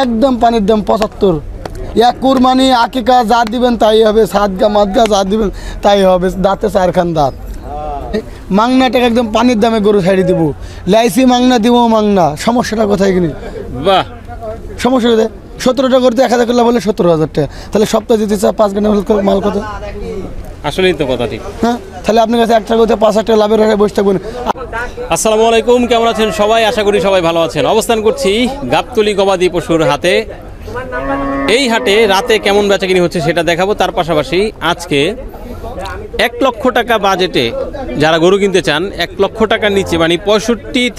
একদম পানির দাম 75। এক কুরবানি আকিকা যা দিবেন তাই হবে, সাদগা মাদগা যা দিবেন তাই হবে, দাঁতে 4 খান দাঁত। মাংনাটাকে একদম পানির দামে গরু ছাড়ি দিব, লাইসি মাংনা দিব মাংনা। সমস্যাটা কোথায় কিনি? বাহ, সমস্যা কোথায়? 17টা করতে 1000 করলে বলে 17,000 টাকা, তাহলে সপ্তাহে দিতে চায় 5 ঘন্টা মাল কত? আসলেই তো কথা ঠিক। হ্যাঁ, তাহলে আপনার কাছে 1 টাকা করতে 5,000 টাকা লাভের হয়ে বসে থাকবেন। আসসালামু আলাইকুম, কেমন আছেন সবাই? আশা করি সবাই ভালো আছেন। অবস্থান করছি গাবতলী গবাদি পশুর হাটে। এই হাটে রাতে কেমন বেচাকিনি হচ্ছে সেটা দেখাবো। তার পাশাপাশি আজকে 1 লক্ষ টাকা বাজেটে যারা গরু কিনতে চান, 1 লক্ষ টাকার নিচে মানে 65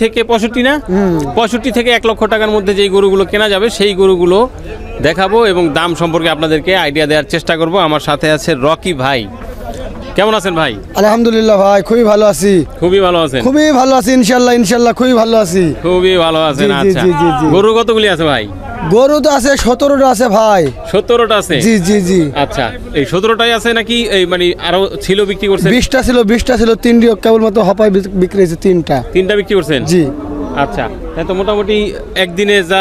থেকে 1 লক্ষ টাকার মধ্যে যেই গরুগুলো কেনা যাবে সেই গরুগুলো দেখাবো এবং দাম সম্পর্কে আপনাদেরকে আইডিয়া দেওয়ার চেষ্টা করব। আমার সাথে আছে রকি ভাই। কেমন আছেন ভাই? আলহামদুলিল্লাহ ভাই, খুবই ভালো আছি। খুবই ভালো আছেন? খুবই ভালো আছি, ইনশাল্লাহ খুবই ভালো আছি। খুবই ভালো আছেন। আচ্ছা, গরু কতগুলি আছে ভাই? গরু তো আছে 17টা আছে ভাই। 17টা আছে? জি জি জি। আচ্ছা, এই 17টাই আছে নাকি এই মানে আরো ছিল বিক্রি করছেন? 20টা ছিল 3টি কেবলমাত্র হপায় বিক্রি হয়েছে। 3টা বিক্রি করছেন? জি। আচ্ছা, তো মোটামুটি একদিনে যা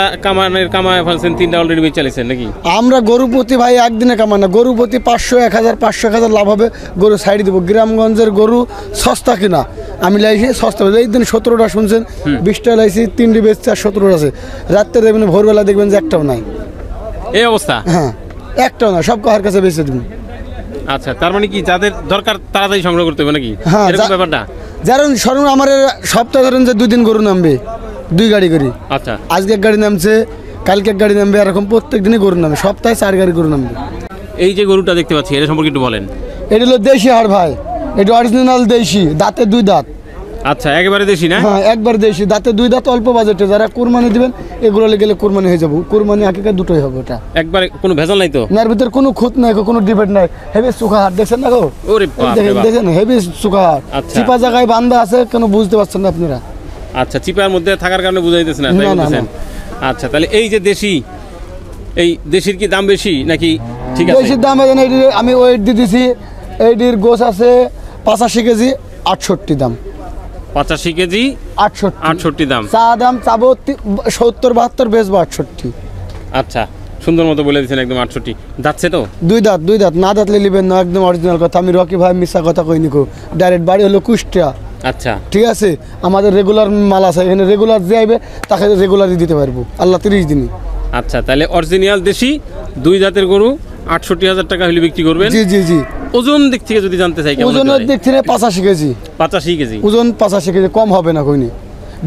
কামায় ফেলছেন 3টা অলরেডি বেচে চালিয়েছেন নাকি? আমরা গরু প্রতি ভাই একদিনে কামান না, গরু প্রতি 500 1000 লাভ হবে, গরু সাইড দিব। গ্রামগঞ্জের গরু সস্তা কিনা, আমি লাইছি সস্তা। এই দিন 17টা শুনছেন, 20টা লাইছি, 3টি বেচছে আর 17টা আছে। রাত্রে দেখবেন ভোরবেলা দেখবেন যে একটাও নাই। এই অবস্থা? হ্যাঁ, একটাও না, সব কাহার কাছে বেচে দিব। আচ্ছা, তার মানে কি যাদের দরকার তাড়াতাড়ি সংগ্রহ করতে হবে নাকি? হ্যাঁ, এরকম ব্যাপারটা। যারা সরুন আমার সপ্তাহ ধরেন যে 2 দিন গরু নামবে, 2 গাড়ি করি। আচ্ছা, আজকে এক গাড়ি নামছে, কালকে এক গাড়ি নামবে, এরকম প্রত্যেক দিনই গরু নামে, সপ্তাহে 4 গাড়ি গরু নামবে। এই যে গরুটা দেখতে পাচ্ছি এটা সম্পর্কে একটু বলেন। এটা হলো দেশি হাড় ভাই, এটা অরিজিনাল দেশি, দাঁতে 2 দাঁত। আচ্ছা, একেবারে দেশি না? হ্যাঁ, একবার দেশি, দাঁতে 2 দাঁত, অল্প বাজেটে। যারা কুরবানি দিবেন এগুলো গেলে কুরবানি হয়ে যাবো। কুরবানি আকিকা দুটোই হবে। এটা একবারে কোনো ভেজাল নাই তো? এর ভিতর কোনো খুঁত নাই, কোনো ডিবেট নাই। হেভি সুখা হাট দেখছেন না গো? ওরে বাপ রে বাপ, দেখেন হেভি সুখা হাট। চিপা জায়গায় বান্ধা আছে, কেন বুঝতে পারছেন না আপনারা? আচ্ছা, চিপার মধ্যে থাকার কারণে বুঝাইতেছেন না, তাই বলতেছেন? আচ্ছা, তাহলে এই যে দেশি, এই দেশির কি দাম বেশি নাকি ঠিক আছে? দেশির দাম আমি ওয়েট দিয়ে দিছি। এইটির গোছ আছে 85 কেজি, 68 দাম। 85 কেজি 68 দাম। চা দাম চাবো 70-72, বেচবো 68। আচ্ছা, সুন্দর মতো বলে দিচ্ছেন, একদম 68। যাচ্ছে তো? 2 দাঁত, না দাঁতলে নিবেন না, একদম অরিজিনাল কথা। আমি রকি ভাই মিশা কথা কইনি কো, ডাইরেক্ট বাড়ি হলো কুষ্টিয়া। আচ্ছা, ঠিক আছে। আমাদের রেগুলার মাল আছে এখানে, রেগুলার যে আইবে তাকে রেগুলারই দিতে পারবো আল্লাহ 30 দিনই। আচ্ছা, তাহলে অরিজিনাল দেশি 2 জাতের গরু 68,000 টাকা হলে বিক্রি করবেন? জি জি জি। ওজন দিক থেকে যদি জানতে চাই, ওজনের দিক থেকে 85 কেজি। 85 কেজি ওজন, 85 কেজি। কম হবে না কইনি,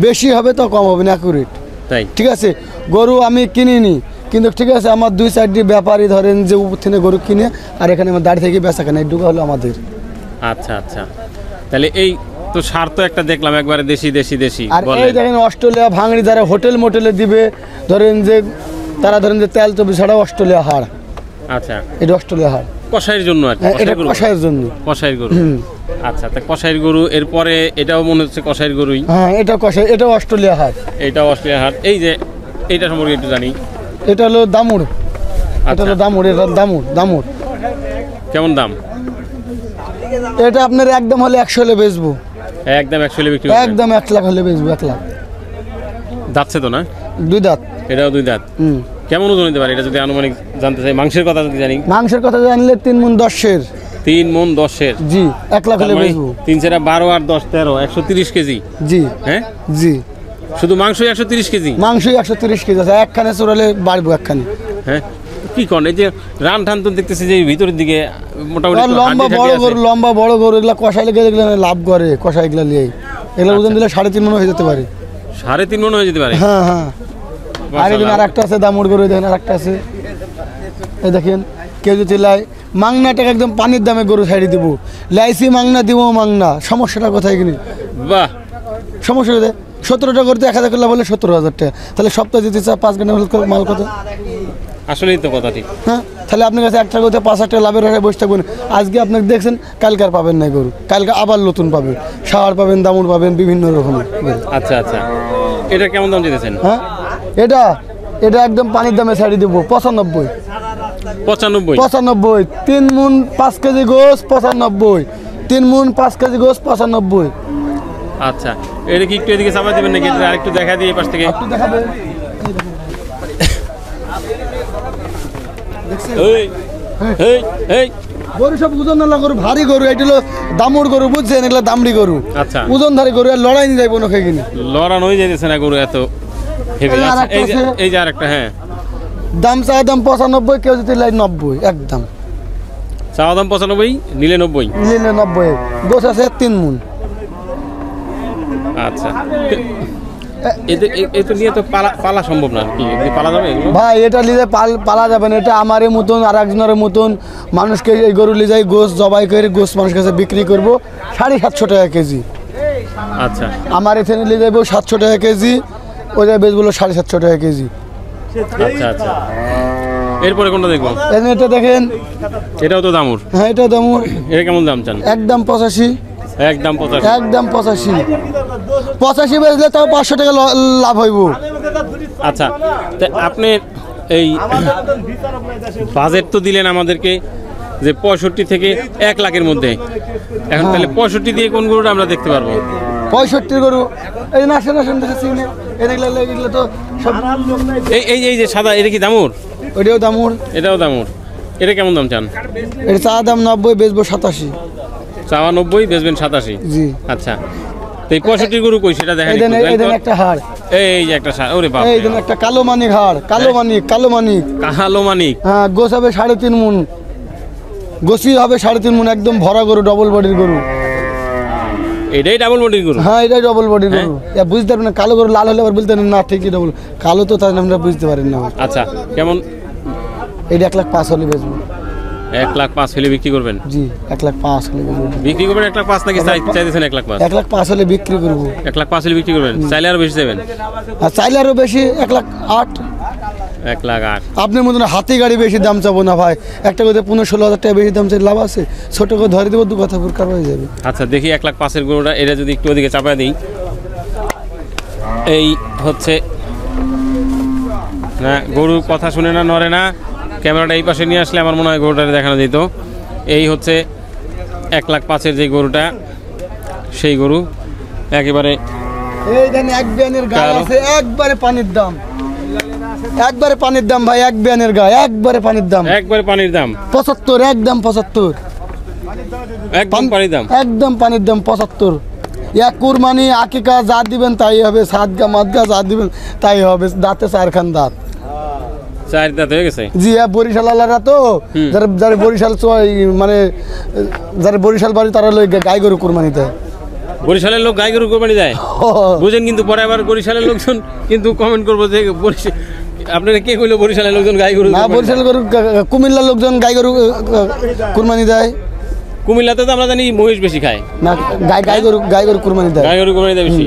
বেশি হবে তো কম হবে না, অ্যাকুরেট। তাই, ঠিক আছে। গরু আমি কিনিনি, কিন্তু ঠিক আছে আমার 2-4টি ব্যাপারী ধরেন যে উপর থেকে গরু কিনে আর এখানে আমার দাঁড়িয়ে থেকে বেচা কেনা, এই ঢুকা হলো আমাদের। আচ্ছা আচ্ছা, তাহলে এই তো সার তো একটা দেখলাম একবারে দেশি। আর এই দেখেন অস্ট্রেলিয়া ভাঙড়ি, যারা হোটেল মোটেলে দিবে, ধরেন যে তারা ধরেন যে তেল চবি ছাড়া অস্ট্রেলিয়া হাড়। আচ্ছা, এটা অস্ট্রেলিয়া হাড় কষাইয়ের জন্য আর কি? এটা কষাইয়ের জন্য, কষাইয়ের গরু। আচ্ছা, তা কষাইয়ের গরু, এরপরে এটাও মনে হচ্ছে কষাইয়ের গরুই। হ্যাঁ, এটা কষাই, এটাও অস্ট্রেলিয়া হাড়। এটাও অস্ট্রেলিয়া হাড়। এই যে এইটা সম্পর্কে একটু জানি। এটা হলো দামুর। এটা হলো দামুর, এটা দামুর। কেমন দাম? এটা আপনার একদম হলে 100 হলে বেচবো। একদম 100 হলে বিক্রি? একদম 1 লাখ হলে বেচবো। 1 লাখ। যাচ্ছে তো না? 2 দাঁত। এটাও 2 দাঁত। কেমন ওজন হতে পারে এটা যদি আনুমানিক জানতে চাই? মাংসের কথা যদি জানি। মাংসের কথা জানলে 3 মণ 10-এর। 3 মণ 10-এর? জি। 1 লাখ হলে বেচবো। 3 × 12 আর 10 13, 130 কেজি। জি। হ্যাঁ জি, শুধু মাংসই 130 কেজি? মাংসই 130 কেজি আছে। একখানে চড়ালে বাড়বো একখানে। হ্যাঁ, কি কোন এই যে রান টান তো দেখতেছি যে ভিতরের দিকে মোটামুটি লম্বা বড় গরু, এগুলা কষাইলে গেলে লাভ করে। কষাই এগুলা নিয়ে এগুলা ওজন দিলে 3.5 মণ হয়ে যেতে পারে। 3.5 মণ হয়ে যেতে পারে? হ্যাঁ হ্যাঁ। আর একটা আছে দামুর গরু, দেখেন আর একটা আছে। এই দেখেন, কেউ যদি লাই মাংনাটাকে একদম পানির দামে গরু ছাড়ি দিব, লাইসি মাংনা দিব মাংনা। সমস্যাটা কোথায় কিনি? বাহ, সমস্যা কোথায়? 17টা করতে 1000 করলে বলে 17,000 টাকা, তাহলে সপ্তাহে দিতে চায় 5 ঘন্টা মাল কত? আসলেই তো কথা ঠিক। হ্যাঁ, তাহলে আপনার কাছে 1 টাকা করতে 5,000 টাকা লাভের হয়ে বসে থাকবেন। আজকে আপনাকে দেখছেন, কালকে আর পাবেন না গরু, কালকে আবার নতুন পাবেন, সার পাবেন, দামুর পাবেন, বিভিন্ন রকমের। আচ্ছা আচ্ছা, এটা কেমন দাম দিতেছেন? হ্যাঁ, এটা একদম পানির দামে ছাড়ি দেবো 95। 3 মণ 5 কেজি গোস 95। 3 মণ 5 কেজি গোস 95। আচ্ছা, এটা কি একটু এদিকে চাপা দিবেন নাকি? আরেকটু দেখা দিই এই পাশ থেকে। একটু দেখাবে। এই এই এই গরু সব ওজন না গরু, ভারী গরু, এটা হলো দামুর গরু, বুঝছেন, এগুলো দামড়ি গরু, আচ্ছা ওজনধারী গরু, আর লড়াই নিয়ে যাইবো না কিনে। লড়ানো হয়ে যাইতেছে না গরু এত হেভি। এই যে আরেকটা, হ্যাঁ দাম চা দাম 95, কেউ যদি লাই 90 একদম। চাওয়া দাম 95, নিলে 90। নিলে 90, গোছ আছে 3 মণ। আচ্ছা, এটা নিয়ে তো পালা সম্ভব না, কি পালা যাবে এগুলো? ভাই এটা নিলে পালা যাবে না, এটা আমারই মতন আর একজনের মতন মানুষকে এই গরু নিয়ে যাই, গোছ জবাই করে গোছ মানুষের কাছে বিক্রি করবো 750 টাকা কেজি। আচ্ছা, আমার এখানে নিয়ে যাবো 700 টাকা কেজি, ওই জায়গায় বেচবো 750 টাকা কেজি। আচ্ছা আচ্ছা, এরপরে কোনটা দেখবো? এটা দেখেন, এটাও তো দামুর। হ্যাঁ এটা দামুর। এটা কেমন দাম চান? একদম 85। একদম 85? একদম 85 বেচলে তাও 500 টাকা লাভ হইব। আচ্ছা, তা আপনি এই বাজেট তো দিলেন আমাদেরকে যে 65 থেকে 1 লাখের মধ্যে, এখন তাহলে 65 দিয়ে কোন গরুটা আমরা দেখতে পারবো? 65 গরু এই নাসেন দেখাচ্ছি, এগুলো তো সব। এই যে সাদা, এটা কি দামুর? ওইটাও দামুর। এটাও দামুর। এটা কেমন দাম চান? এটা চা দাম 90, বেচবো 87। চাওয়া 90, বেচবেন 87? জি। আচ্ছা, তো এই 65 গরু কই সেটা দেখেন। এই একটা হাড়, এই যে একটা ওরে বাপ, এই একটা কালো মানিক হাড়, কালো মানিক। কালো মানিক। হ্যাঁ, গোছ হবে 3.5 মণ, গোছি হবে 3.5 মণ, একদম ভরা গরু, ডবল বডির গরু। এটাই ডাবল বডির গরু? হ্যাঁ এটাই ডবল বডির গরু। বুঝতে পারবেন না, কালো গরু লাল হলে আবার বলতে না ঠিকই ডবল, কালো তো তাই আমরা বুঝতে পারেন না। আচ্ছা, কেমন? এইটা 1,05,000 হলে বেচবো। 1,05,000 হলে বিক্রি করবেন? জি, 1,05,000 হলে বেচবো। বিক্রি করবেন 1,05,000 নাকি চাইতেছেন 1,05,000? 1,05,000 হলে বিক্রি করবো। 1,05,000 হলে বিক্রি করবেন? চাইলে আরো বেশি দেবেন? আর চাইলে আরো বেশি, 1,08,000। 1,08,000? আপনার মতন হাতি গাড়ি বেশি দাম চাবো না ভাই, একটা কথা 15-16 হাজার টাকা বেশি দাম চাই, লাভ আছে? ছোট করে ধরে দেবো, 2 কথা পুরকার হয়ে যাবে। আচ্ছা, দেখি 1,05,000 গরুটা, এটা যদি একটু ওদিকে চাপায় দিই। এই হচ্ছে না, গরু কথা শুনে না, নড়ে না। ক্যামেরাটা এই পাশে নিয়ে আসলে আমার মনে হয় গরুটা দেখানো যেত। এই হচ্ছে 1,05,000 যে গরুটা, সেই গরু একেবারে এই দেন, এক বিয়ানের গায়ে আছে, একবারে পানির দাম, একবারে পানির দাম ভাই, এক বিয়ানের গায়ে একবারে পানির দাম, একবারে পানির দাম 75, একদম 75, একদম পানির দাম, একদম পানির দাম 75। এক কুরবানি আকিকা যা দিবেন তাই হবে, সাদগা মাদগা যা দিবেন তাই হবে, দাঁতে 4খান দাঁত। 4 দাঁত হয়ে গেছে? জি হ্যাঁ, বরিশাল আলারা তো, যারা বরিশাল মানে যারা বরিশাল বাড়ি তারা গাই গরু কুরবানি দেয়। বরিশালের লোক গাই গরু কুরবানি দেয়, বুঝেন? কিন্তু পরে আবার বরিশালের লোকজন কিন্তু কমেন্ট করবো যে আপনারা কে কইলো বরিশালের লোকজন গাই গরু? না, বরিশাল গরু, কুমিল্লার লোকজন গাই গরু কুরবানি দেয়। কুমিল্লাতে তো আমরা জানি মহিষ বেশি খায় না, গাই গরু কুরবানি দেয়, গাই গরু কুরবানি দেয় বেশি।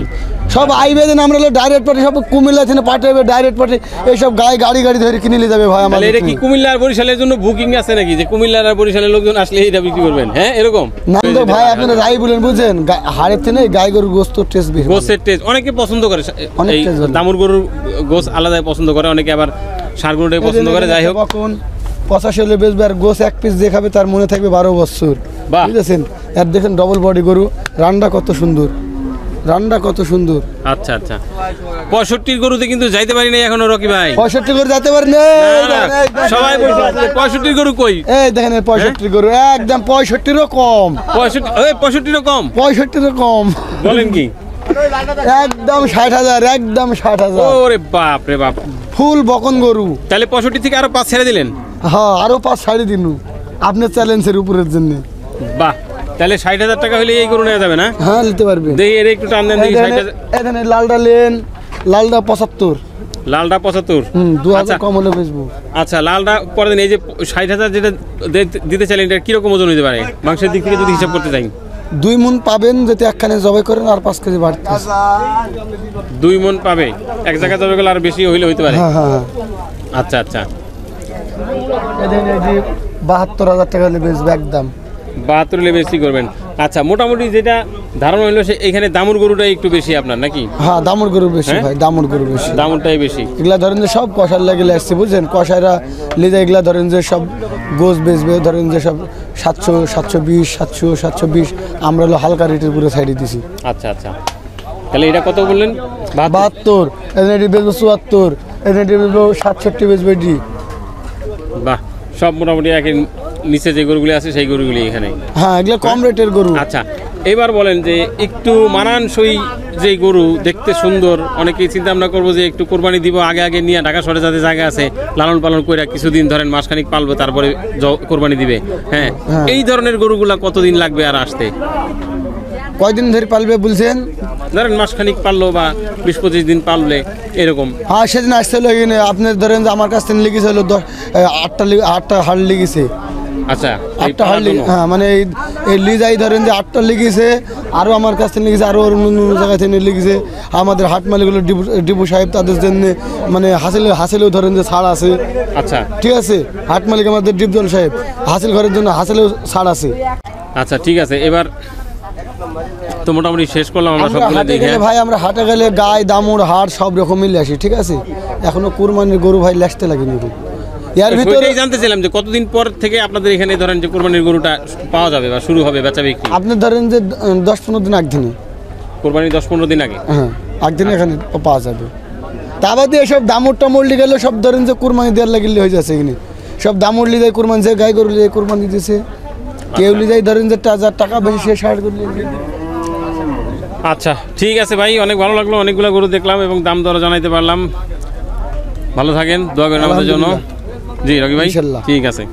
সব আইবে দেন, আমরা ডাইরেক্ট পার্টি, সব কুমিল্লা থেকে পাঠাবে ডাইরেক্ট পার্টি, এইসব গাড়ি ধরে কিনে নিয়ে যাবে ভাই আমাদের। এটা কি কুমিল্লা আর বরিশালের জন্য বুকিং আছে নাকি, যে কুমিল্লা আর বরিশালের লোকজন আসলে এটা বিক্রি করবেন? হ্যাঁ, এরকম না তো ভাই, আপনারা রাই বলেন, বুঝেন, হাড়ের থেকে গাই গরুর গোস্ত টেস্ট বেশি, গোস্তের টেস্ট অনেকে পছন্দ করে। এই দামুর গরুর গোস্ত আলাদাই পছন্দ করে অনেকে, আবার ষাঁড় গরুটাই পছন্দ করে। যাই হোক, 85 হলে বেচবে, আর গোস এক পিস দেখাবে, তার মনে থাকবে 12 বছর। বুঝেছেন? আর দেখেন ডবল বডি গরু, রান্না কত সুন্দর, রান্না কত সুন্দর। আচ্ছা আচ্ছা, 65 গরুতে কিন্তু যাইতে পারি নাই এখনো রকি ভাই। 65 গরু যেতে পারি না, সবাই বলছে 65 গরু কই? এই দেখেন 65 গরু, একদম 65 কম। 65 কম? 65 কম বলেন কি? একদম 60,000, একদম 60,000। ওরে বাপ রে বাপ, ফুল বকন গরু। তাহলে 65 থেকে আরো 5 ছেড়ে দিলেন? হ্যাঁ, আরো 5 ছাড়ি দিনু আপনার চ্যালেঞ্জের উপরের জন্য। বাহ, তাহলে 60,000 টাকা হলে এই গরু নেওয়া যাবে না? হ্যাঁ, নিতে পারবেন। দেখি এর একটু টান দেন দেখি। 60,000? এখানে লালটা লেন, লালটা 75। লালটা 75? 2000 কম হলে বেচবো। আচ্ছা, লালটা পরে দিন। এই যে 60,000 যেটা দিতে চাইলেন, এটা কিরকম ওজন হতে পারে মাংসের দিক থেকে যদি হিসাব করতে চাই? 2 মণ পাবেন যদি একখানে জবাই করেন, আর 5 কেজি বাড়তে। 2 মণ পাবে, এক জায়গায় জবাই করলে আর বেশি হইলে হইতে পারে। হ্যাঁ হ্যাঁ। আচ্ছা আচ্ছা, 72,000 টাকা হলে বেচবো একদম। 72 হলে বেশি করবেন? আচ্ছা, মোটামুটি যেটা ধারণা হইলো এখানে দামুর গরুটাই একটু বেশি আপনার নাকি? হ্যাঁ, দামুর গরু বেশি ভাই, দামুর গরু বেশি, দামুরটাই বেশি। এগুলা ধরেন যে সব কষার লাগিলে আসছে, বুঝছেন, কষাইরা লিজা এগুলা ধরেন যে সব গোস বেচবে, ধরেন যে সব 700, 720, 700, 720, আমরা হলো হালকা রেটের পুরো সাইডে দিছি। আচ্ছা আচ্ছা, তাহলে এটা কত বললেন? 72, এটি বেচবো 74, এটি বেচবো 67 বেচবো এটি। বাহ, সব মোটামুটি একই নিচে যে গরুগুলি আছে সেই গরুগুলি এখানে। হ্যাঁ, এগুলো কম রেটের গরু। আচ্ছা, এবার বলেন যে একটু মানানসই যে গরু দেখতে সুন্দর, অনেকেই চিন্তা ভাবনা করবো যে একটু কোরবানি দিব আগে আগে নিয়ে, ঢাকা শহরে যাদের জায়গা আছে লালন পালন করে কিছুদিন ধরেন মাসখানিক পালবে তারপরে কোরবানি দিবে। হ্যাঁ, এই ধরনের গরুগুলা কতদিন লাগবে আর আসতে? কয়দিন ধরে পালবে বলছেন? ধরেন মাসখানিক পাললো বা 20-25 দিন পাললে এরকম। হ্যাঁ, সেদিন আসছিল এখানে আপনার ধরেন যে আমার কাছ থেকে লেগেছিল 8টা হাড় লেগেছে। আচ্ছা, 8টা হাড়, হ্যাঁ মানে এই লিজাই ধরেন যে 8টা লেগেছে, আরও আমার কাছ থেকে লেগেছে, আরও অন্য অন্য জায়গা থেকে লেগেছে। আমাদের হাট মালিকগুলো ডিপু সাহেব তাদের জন্য মানে হাসিলেও ধরেন যে ছাড় আছে। আচ্ছা ঠিক আছে, হাট মালিক আমাদের ডিপজল সাহেব হাসিল ঘরের জন্য হাসিলেও ছাড় আছে। আচ্ছা ঠিক আছে, এবার তো মোটামুটি শেষ করলাম আমরা সবগুলো হাটে দেখে। গেলে ভাই, আমরা হাটে গেলে গায়ে দামুর হাট সব রকম মিলে আসি। ঠিক আছে, এখনো কুরবানির গরু ভাই লেসতে লাগেনি। এর ভিতরে সেটাই জানতে চাইলাম যে কতদিন পর থেকে আপনাদের এখানে ধরেন যে কোরবানির গরুটা পাওয়া যাবে বা শুরু হবে বেচা বিক্রি? আপনি ধরেন যে 10-15 দিন একদিনে, কোরবানির 10-15 দিন আগে। হ্যাঁ, একদিনে এখানে পাওয়া যাবে। তা বাদে এসব দামুর টামুরলি গেলে সব ধরেন যে কুরবানি দেওয়ার লাগিলে হয়ে যাচ্ছে এখানে। সব দামুরলি যায় কুরবানি, যে গাই গরু লিয়ে কুরবানি দিতেছে, কেউ লি যায় ধরেন যে 1000 টাকা বেশি, সে 60 করে লিয়ে। আচ্ছা ঠিক আছে ভাই, অনেক ভালো লাগলো, অনেকগুলো গরু দেখলাম এবং দাম দর জানাইতে পারলাম। ভালো থাকেন, দোয়া করেন আমাদের জন্য। জি রকি ভাই, ইনশাল্লাহ। ঠিক আছে।